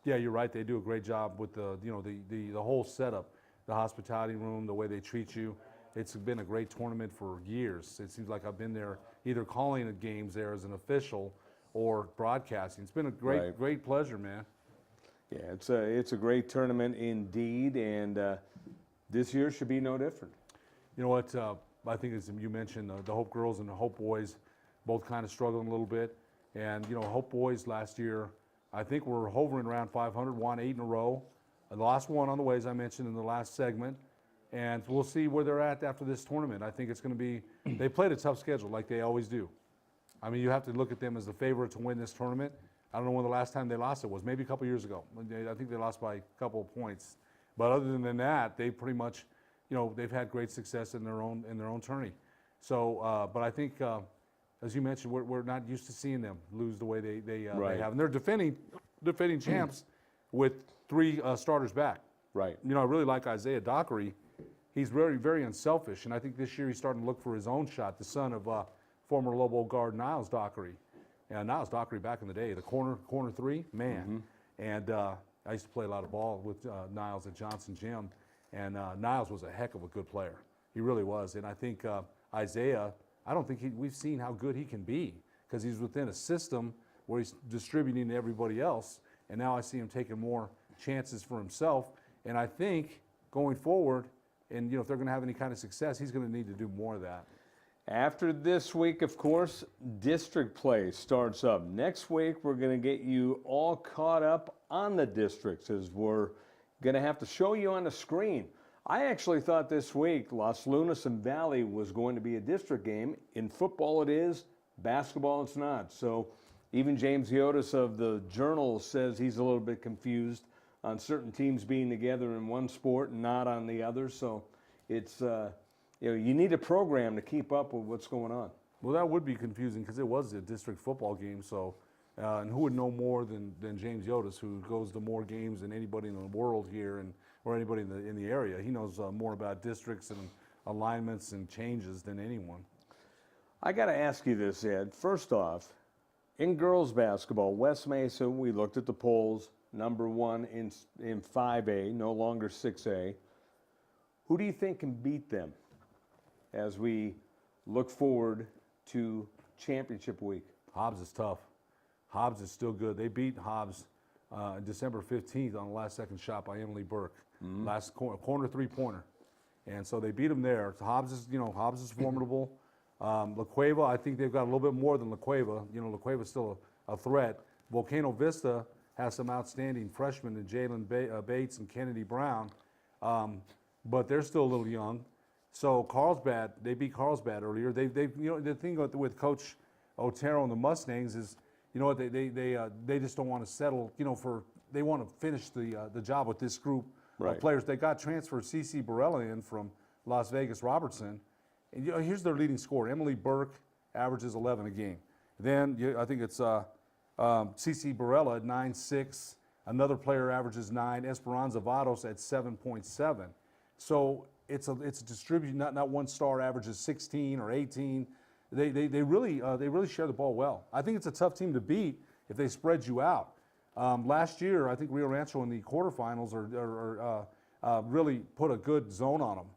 yeah, you're right. They do a great job with the whole setup, the hospitality room, the way they treat you. It's been a great tournament for years. It seems like I've been there either calling the games there as an official or broadcasting. It's been a great pleasure, man. Yeah, it's a great tournament indeed, and this year should be no different. You know what? I think as you mentioned, the Hope girls and the Hope boys both kind of struggling a little bit. And, you know, Hope boys last year, I think were hovering around 500, won 8 in a row. And lost one on the way, as I mentioned in the last segment. And we'll see where they're at after this tournament. I think it's going to be, they played a tough schedule like they always do. I mean, you have to look at them as the favorite to win this tournament. I don't know when the last time they lost it was, maybe a couple years ago. I think they lost by a couple of points. But other than that, they pretty much, you know, they've had great success in their own tourney. So, but I think, as you mentioned, we're not used to seeing them lose the way they have. And they're defending champs with 3 starters back. Right. You know, I really like Isaiah Dockery. He's very, very unselfish, and I think this year he's starting to look for his own shot, the son of former Lobo guard Niles Dockery. And Niles Dockery back in the day, the corner 3, man. And I used to play a lot of ball with Niles at Johnson Gym, and Niles was a heck of a good player. He really was. And I think Isaiah, I don't think we've seen how good he can be, because he's within a system where he's distributing to everybody else, and now I see him taking more chances for himself. And I think going forward, and you know, if they're going to have any kind of success, he's going to need to do more of that. After this week, of course, district play starts up. Next week, we're going to get you all caught up on the districts, as we're going to have to show you on the screen. I actually thought this week Los Lunas and Valley was going to be a district game. In football it is, basketball it's not. So even James Yotis of the Journal says he's a little bit confused on certain teams being together in one sport and not on the other. So it's, you know, you need a program to keep up with what's going on. Well, that would be confusing because it was a district football game. So, and who would know more than James Yotis, who goes to more games than anybody in the world here, and or anybody in the area. He knows more about districts and alignments and changes than anyone. I got to ask you this, Ed. First off, in girls basketball, West Mesa, we looked at the polls, #1 in 5A, no longer 6A. Who do you think can beat them as we look forward to championship week? Hobbs is tough. Hobbs is still good. They beat Hobbs December 15th on the last-second shot by Emily Burke. Last corner 3-pointer. And so they beat them there. So Hobbs is formidable. La Cueva, I think they've got a little bit more than La Cueva. You know, La Cueva's still a threat. Volcano Vista has some outstanding freshmen in Jalen Bates and Kennedy Brown, but they're still a little young. So Carlsbad, they beat Carlsbad earlier. They you know, the thing with Coach Otero and the Mustangs is, you know what, they just don't want to settle. You know, they want to finish the job with this group of players. They got transfer CeCe Barella in from Las Vegas Robertson. And you know, here's their leading scorer. Emily Burke averages 11 a game. Then I think it's CeCe Barella at 9.6. Another player averages 9. Esperanza Vados at 7.7. So it's a distribution. Not one star averages 16 or 18. They really share the ball well. I think it's a tough team to beat if they spread you out. Last year, I think Rio Rancho in the quarterfinals really put a good zone on them,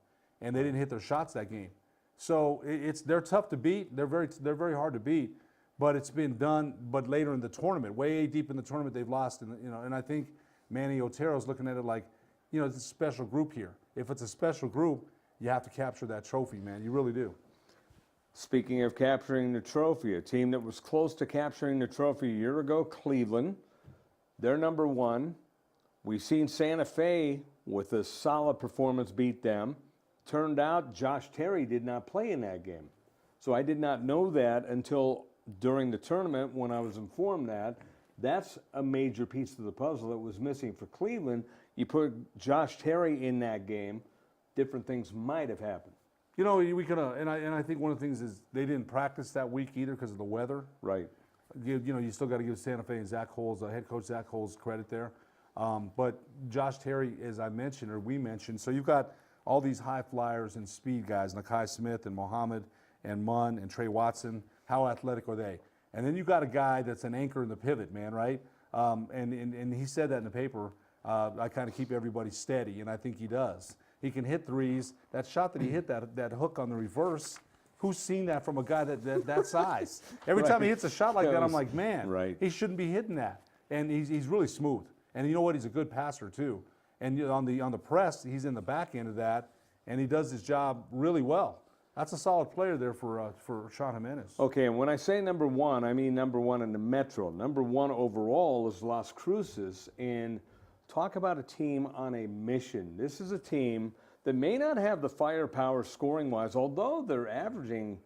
and they didn't hit their shots that game. So they're tough to beat. They're very hard to beat, but it's been done. But later in the tournament, way deep in the tournament, they've lost. And I think Manny Otero's looking at it like, you know, it's a special group here. If it's a special group, you have to capture that trophy, man. You really do. Speaking of capturing the trophy, a team that was close to capturing the trophy a year ago, Cleveland. They're #1. We've seen Santa Fe with a solid performance beat them. Turned out Josh Terry did not play in that game. So I did not know that until during the tournament when I was informed that. That's a major piece of the puzzle that was missing for Cleveland. You put Josh Terry in that game, different things might have happened. You know, we could, and I think one of the things is they didn't practice that week either because of the weather. Right. You know, you still got to give Santa Fe and Zach Holes, head coach Zach Holes, credit there. But Josh Terry, as I mentioned, or we mentioned, so you've got all these high flyers and speed guys, Nakai Smith and Mohammed and Munn and Trey Watson. How athletic are they? And then you got a guy that's an anchor in the pivot, man, right? And he said that in the paper. I kind of keep everybody steady, and I think he does. He can hit threes. That shot that he hit, that hook on the reverse, who's seen that from a guy that size? Every time he hits a shot like that, I'm like, man, he shouldn't be hitting that. And he's really smooth. And you know what? He's a good passer, too. And you know, on the press, he's in the back end of that, and he does his job really well. That's a solid player there for Sean Jimenez. Okay, and when I say number one, I mean number one in the Metro. Number one overall is Las Cruces, and talk about a team on a mission. This is a team that may not have the firepower scoring-wise, although they're averaging,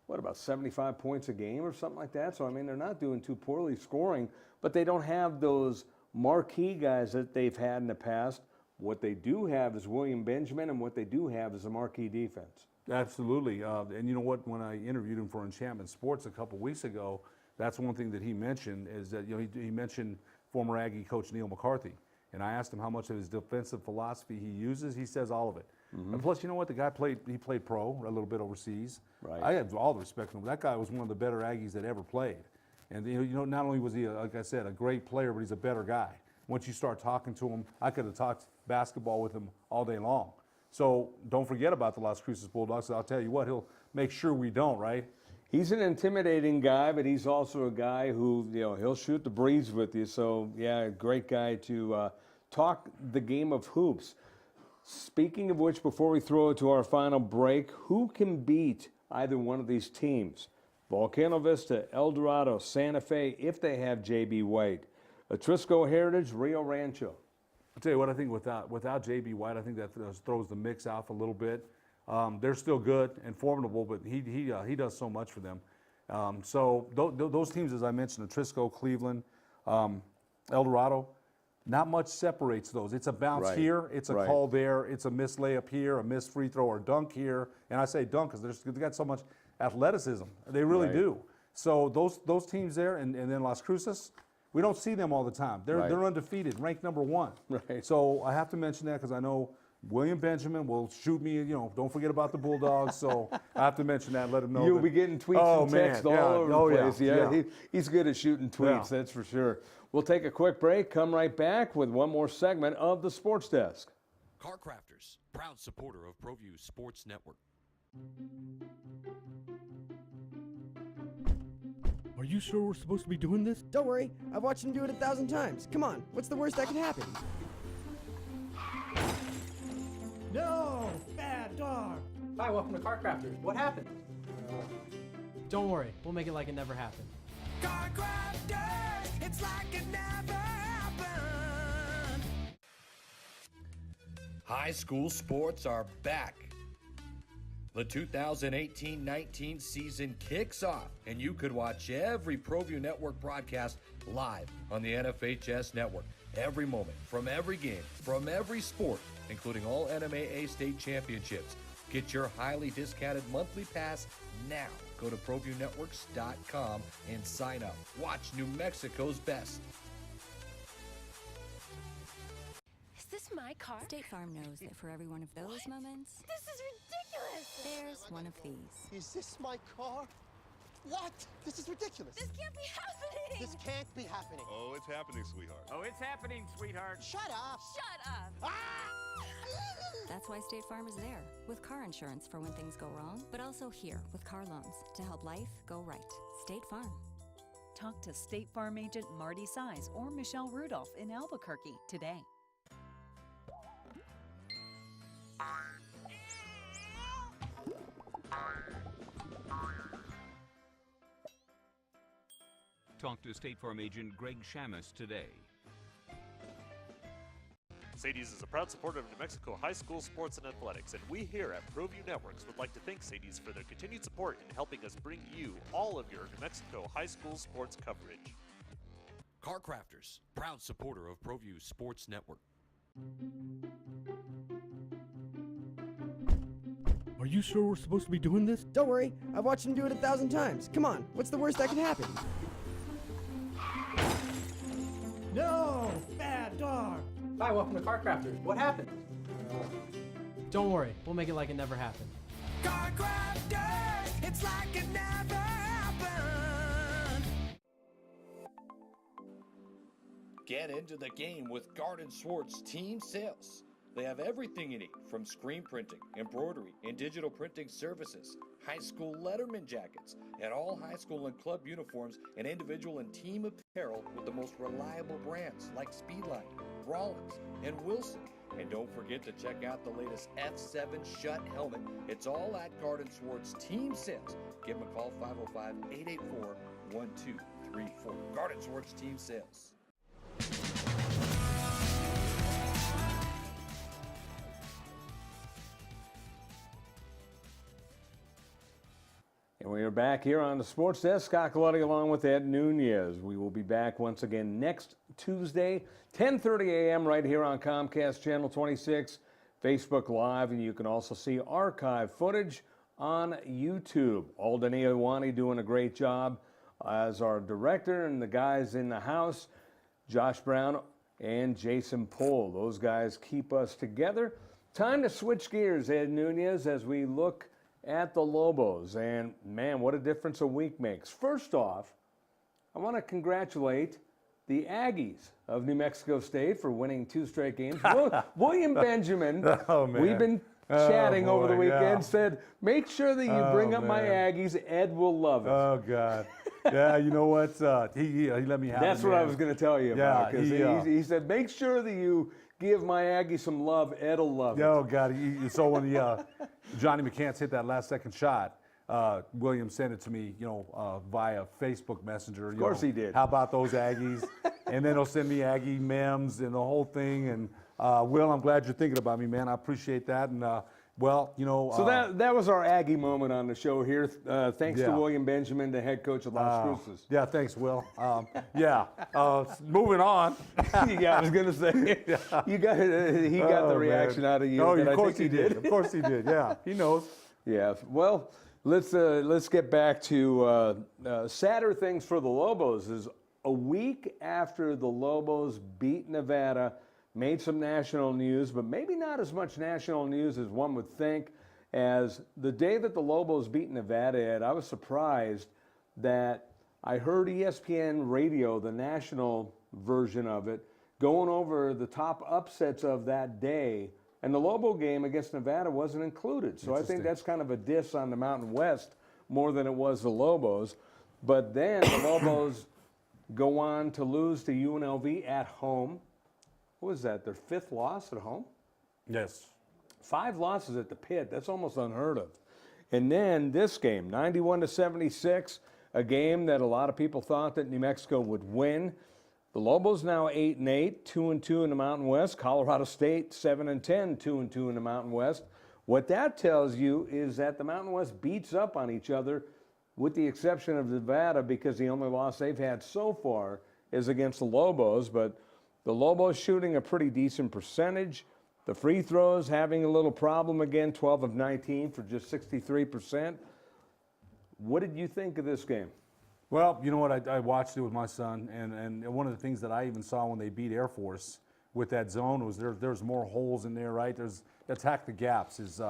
what, about 75 points a game or something like that? So, I mean, they're not doing too poorly scoring, but they don't have those marquee guys that they've had in the past. What they do have is William Benjamin, and what they do have is a marquee defense. Absolutely. And you know what? When I interviewed him for Enchantment Sports a couple weeks ago, that's one thing that he mentioned is that, you know, he mentioned former Aggie coach Neil McCarthy. And I asked him how much of his defensive philosophy he uses. He says all of it. And plus, you know what? The guy played pro a little bit overseas. Right. I have all the respect for him. That guy was one of the better Aggies that ever played. And you know, not only was he, like I said, a great player, but he's a better guy. Once you start talking to him, I could have talked basketball with him all day long. So don't forget about the Las Cruces Bulldogs. I'll tell you what, he'll make sure we don't, right? He's an intimidating guy, but he's also a guy who, you know, he'll shoot the breeze with you. So, yeah, great guy to talk the game of hoops. Speaking of which, before we throw it to our final break, who can beat either one of these teams? Volcano Vista, El Dorado, Santa Fe, if they have J.B. White. Atrisco Heritage, Rio Rancho. I'll tell you what, I think without J.B. White, I think that throws the mix off a little bit. They're still good and formidable, but he does so much for them. So those teams, as I mentioned, Atrisco, Cleveland, El Dorado, not much separates those. It's a bounce here, it's a call there, it's a missed layup here, a missed free throw or dunk here. And I say dunk because they've got so much athleticism. They really do. So those teams there, and then Las Cruces, we don't see them all the time. They're undefeated, ranked number one. So I have to mention that because I know William Benjamin will shoot me, you know, don't forget about the Bulldogs. So I have to mention that, let him know. You'll be getting tweets and texts all over the place. Yeah. He's good at shooting tweets, that's for sure. We'll take a quick break, come right back with one more segment of the Sports Desk. Car Crafters, proud supporter of Proview Sports Network. Are you sure we're supposed to be doing this? Don't worry, I've watched him do it 1,000 times. Come on, what's the worst that could happen? No! Bad dog! Hi, welcome to Car Crafters. What happened? Don't worry, we'll make it like it never happened. Car Crafters, it's like it never happened. High school sports are back. The 2018-19 season kicks off, and you could watch every Proview Network broadcast live on the NFHS network. Every moment, from every game, from every sport, including all NMAA state championships. Get your highly discounted monthly pass now. Go to ProviewNetworks.com and sign up. Watch New Mexico's best. Is this my car? State Farm knows that for every one of those moments, This is ridiculous! there's one of these. Is this my car? What? This is ridiculous. This can't be happening! This can't be happening. Oh, it's happening, sweetheart. Oh, it's happening, sweetheart. Shut up. Shut up! Ah! That's why State Farm is there, with car insurance for when things go wrong, but also here with car loans to help life go right. State Farm. Talk to State Farm agent Marty Size or Michelle Rudolph in Albuquerque today. Talk to State Farm agent Greg Shamus today. Sadie's is a proud supporter of New Mexico high school sports and athletics, and we here at Proview Networks would like to thank Sadie's for their continued support in helping us bring you all of your New Mexico high school sports coverage. Car Crafters, proud supporter of Proview Sports Network. Are you sure we're supposed to be doing this? Don't worry, I've watched him do it 1,000 times. Come on, what's the worst that could happen? No! Bad dog! Hi, welcome to Car Crafters. What happened? Don't worry, we'll make it like it never happened. Car Crafters, It's like it never happened. Get into the game with Garden Swartz Team Sales. They have everything you need from screen printing, embroidery, and digital printing services, high school letterman jackets, and all high school and club uniforms and individual and team apparel with the most reliable brands like Speedline, Rollins, and Wilson. And don't forget to check out the latest F7 Shut helmet. It's all at Garden Swartz Team Sales. Give them a call, 505-884-1234. Garden Swartz Team Sales. And we are back here on the Sports Desk. Scott Galletti along with Ed Nunez. We will be back once again next Tuesday, 10:30 a.m. right here on Comcast Channel 26, Facebook Live, and you can also see archive footage on YouTube. Alden Iowani doing a great job as our director, and the guys in the house, Josh Brown and Jason Pohl. Those guys keep us together. Time to switch gears, Ed Nunez, as we look at the Lobos, and man, what a difference a week makes. First off, I want to congratulate the Aggies of New Mexico State for winning 2 straight games. William Benjamin, we've been chatting over the weekend, said, make sure that you bring up my Aggies. Ed will love it. Oh, God. Yeah, you know what? He let me have it. That's what I was going to tell you about. Yeah, he said, make sure that you give my Aggies some love. Ed'll love it. Oh, God. So when Johnny McCants hit that last-second shot, William sent it to me, via Facebook Messenger. Of course he did. How about those Aggies? And then he'll send me Aggie memes and the whole thing. And, Will, I'm glad you're thinking about me, man. I appreciate that. And, So that was our Aggie moment on the show here. Thanks to William Benjamin, the head coach of Las Cruces. Yeah, thanks, Will. Moving on. Yeah, I was going to say, he got the reaction out of you. Oh, of course he did. Of course he did. Yeah, he knows. Yeah. Well, let's get back to sadder things for the Lobos. Is a week after the Lobos beat Nevada, made some national news, but maybe not as much national news as one would think. As the day that the Lobos beat Nevada, Ed, I was surprised that I heard ESPN Radio, the national version of it, going over the top upsets of that day, and the Lobo game against Nevada wasn't included. So I think that's kind of a diss on the Mountain West more than it was the Lobos. But then the Lobos go on to lose to UNLV at home. What was that, their 5th loss at home? Yes. 5 losses at the Pit. That's almost unheard of. And then this game, 91-76, a game that a lot of people thought that New Mexico would win. The Lobos now 8-8, 2-2 in the Mountain West. Colorado State 7-10, 2-2 in the Mountain West. What that tells you is that the Mountain West beats up on each other, with the exception of Nevada, because the only loss they've had so far is against the Lobos. But the Lobos shooting a pretty decent percentage. The free throws having a little problem again, 12 of 19 for just 63%. What did you think of this game? Well, you know what? I watched it with my son, and one of the things that I even saw when they beat Air Force with that zone was there's more holes in there, right? There's attack the gaps is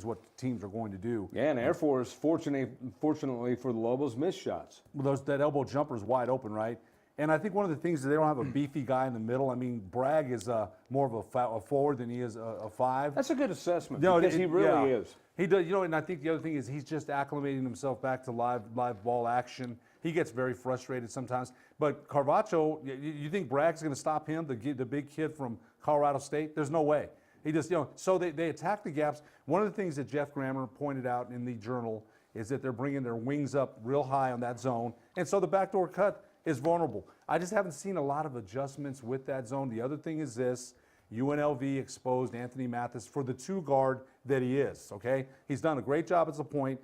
what teams are going to do. Yeah, and Air Force, fortunately for the Lobos, missed shots. Well, that elbow jumper is wide open, right? And I think one of the things is they don't have a beefy guy in the middle. I mean, Bragg is more of a forward than he is a 5. That's a good assessment, because he really is. He does, and I think the other thing is he's just acclimating himself back to live ball action. He gets very frustrated sometimes. But Carvacho, you think Bragg's going to stop him, the big kid from Colorado State? There's no way. He just, so they attack the gaps. One of the things that Jeff Grammer pointed out in the Journal is that they're bringing their wings up real high on that zone. And so the backdoor cut is vulnerable. I just haven't seen a lot of adjustments with that zone. The other thing is this: UNLV exposed Anthony Mathis for the 2 guard that he is, okay? He's done a great job as a point,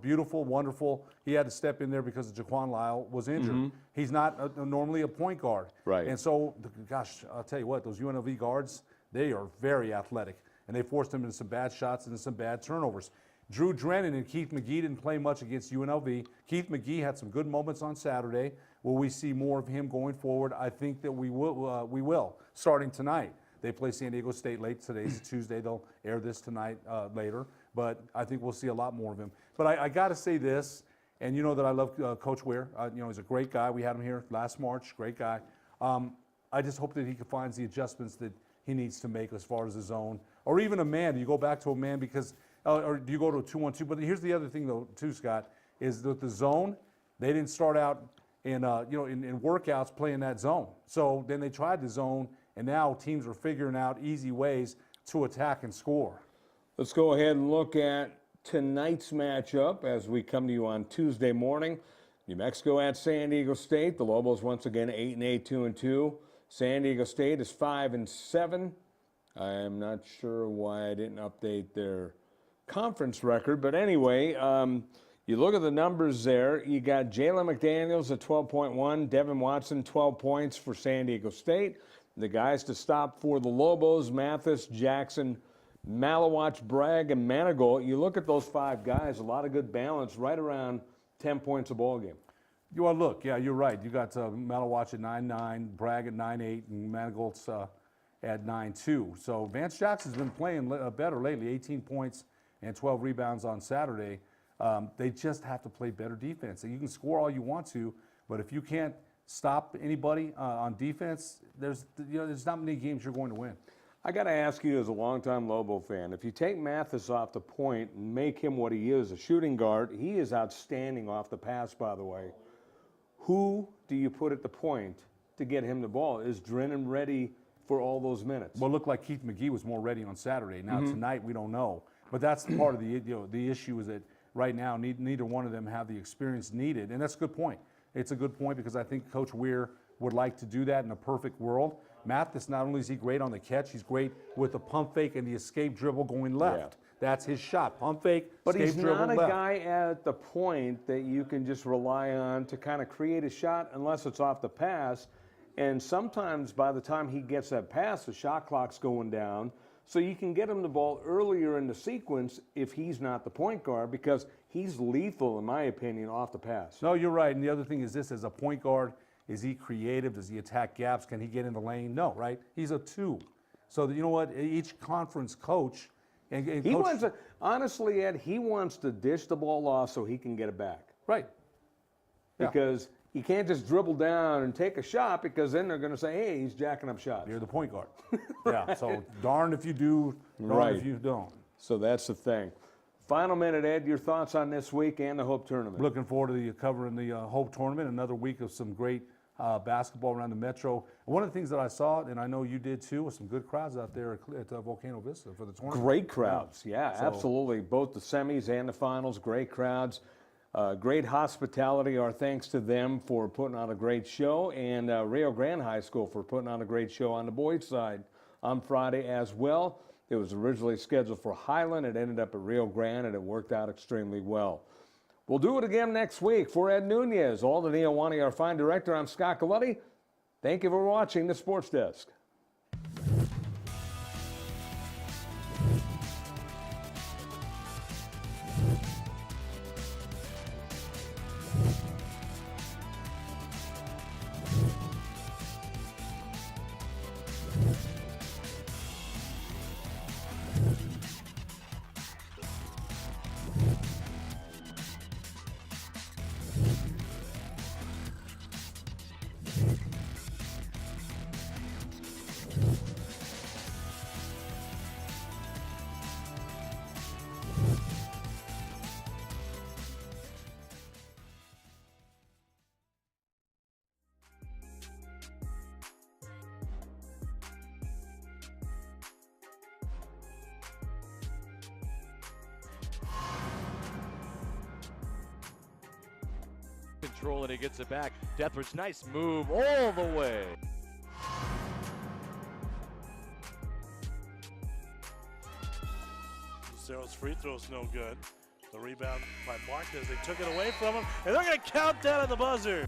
beautiful, wonderful. He had to step in there because Jaquan Lyle was injured. Mm-hmm. He's not normally a point guard. Right. And so, gosh, I'll tell you what, those UNLV guards, they are very athletic, and they forced him into some bad shots and some bad turnovers. Drew Drennan and Keith McGee didn't play much against UNLV. Keith McGee had some good moments on Saturday. Will we see more of him going forward? I think that we will, starting tonight. They play San Diego State late. Today's Tuesday. They'll air this tonight later. but I think we'll see a lot more of him. But I got to say this, and you know that I love Coach Ware. You know, he's a great guy. We had him here last March, great guy. I just hope that he finds the adjustments that he needs to make as far as his zone, or even a man. Do you go back to a man because, or do you go to a 2-1-2? But here's the other thing, though, too, Scott, is that the zone, they didn't start out in workouts playing that zone. So then they tried the zone, and now teams are figuring out easy ways to attack and score. Let's go ahead and look at tonight's matchup as we come to you on Tuesday morning. New Mexico at San Diego State. The Lobos once again 8-8, 2-2. San Diego State is 5-7. I'm not sure why I didn't update their conference record, but anyway, you look at the numbers there. You got Jalen McDaniels at 12.1, Devin Watson 12 points for San Diego State. The guys to stop for the Lobos: Mathis, Jackson, Malawach, Bragg, and Manigault. You look at those 5 guys, a lot of good balance, right around 10 points a ball game. Well, look, yeah, you're right. You got Malawach at 9-9, Bragg at 9-8, and Manigault's at 9-2. So Vance Jackson's been playing better lately, 18 points and 12 rebounds on Saturday. They just have to play better defense. And you can score all you want to, but if you can't stop anybody on defense, there's not many games you're going to win. I got to ask you, as a longtime Lobo fan, if you take Mathis off the point and make him what he is, a shooting guard, he is outstanding off the pass, by the way. Who do you put at the point to get him the ball? Is Drennan ready for all those minutes? Well, it looked like Keith McGee was more ready on Saturday. Now, tonight, we don't know. But that's part of the issue is that right now, neither one of them have the experience needed. And that's a good point. It's a good point because I think Coach Weir would like to do that in a perfect world. Mathis, not only is he great on the catch, he's great with the pump fake and the escape dribble going left. Yeah. That's his shot. Pump fake, but escape he's dribble not a left. guy at the point that you can just rely on to kind of create a shot unless it's off the pass. And sometimes by the time he gets that pass, the shot clock's going down. So you can get him the ball earlier in the sequence if he's not the point guard, because he's lethal, in my opinion, off the pass. No, you're right. And the other thing is this: as a point guard, is he creative? Does he attack gaps? Can he get in the lane? No, right? He's a 2. So you know what? Each conference coach and he coach, wants to, honestly, Ed, he wants to dish the ball off so he can get it back. Right. Because he can't just dribble down and take a shot, because then they're going to say, hey, he's jacking up shots. You're the point guard. Yeah, so darn if you do, darn if you don't. So that's the thing. Final minute, Ed, your thoughts on this week and the Hope Tournament? Looking forward to covering the Hope Tournament, another week of some great basketball around the Metro. And one of the things that I saw, and I know you did too, was some good crowds out there at Volcano Vista for the tournament. Great crowds, yeah, absolutely. Both the semis and the finals, great crowds. Great hospitality. Our thanks to them for putting on a great show, and Rio Grande High School for putting on a great show on the boys' side on Friday as well. It was originally scheduled for Highland. It ended up at Rio Grande, and it worked out extremely well. We'll do it again next week. For Ed Nunez, Alden Iowani, our fine director, I'm Scott Galletti. Thank you for watching the Sports Desk. Control, and he gets it back. Deathridge, nice move all the way. Lucero's free throw's no good. The rebound by Marquez. They took it away from him, and they're going to count down at the buzzer.